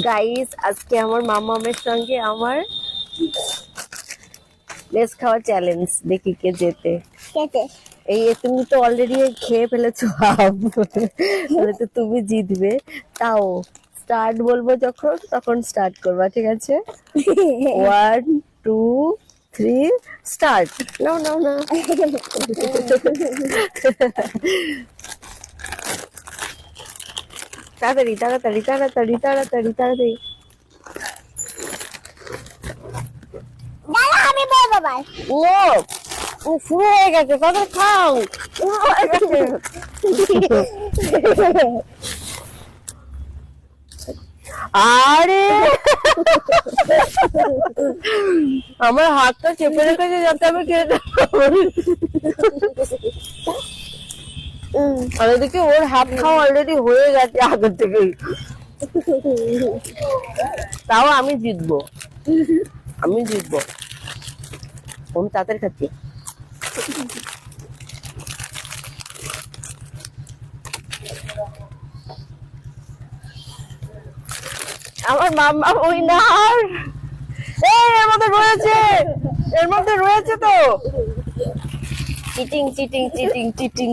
Guys, আজকে আমার মামামের সঙ্গে আমার লেস খাওয়া চ্যালেঞ্জ, দেখি কে জেতে। এই তুমি তো অলরেডি খেয়ে ফেলেছো হাফ, তাহলে তো তুমি জিতবে। তাও স্টার্ট বলবো যখন, তখন স্টার্ট করবা, ঠিক আছে? 1 2 3 স্টার্ট। নাও নাও না, তাড়াতাড়ি তাড়াতাড়ি তাড়াতাড়ি তাড়াতাড়ি তাড়াতাড়ি। আমি বলবো ভাই। ও ও শুরু হয়ে গেছে, কত খাও, শুরু হয়ে গেছে। আরে আমার হাতটা চেপে রেখেছে যাতে আমি খেতে পারি। আর এদিকে ওর হাত খাওয়া অলরেডি হয়ে গেছে আগের থেকেই। তাও আমি জিতবো, আমি জিতবো। আমি তাড়াতাড়ি খাচ্ছি। আমার মাম্মা উইনার। এই এর মধ্যে রয়েছে, এর মধ্যে রয়েছে তো। Cheating cheating cheating cheating.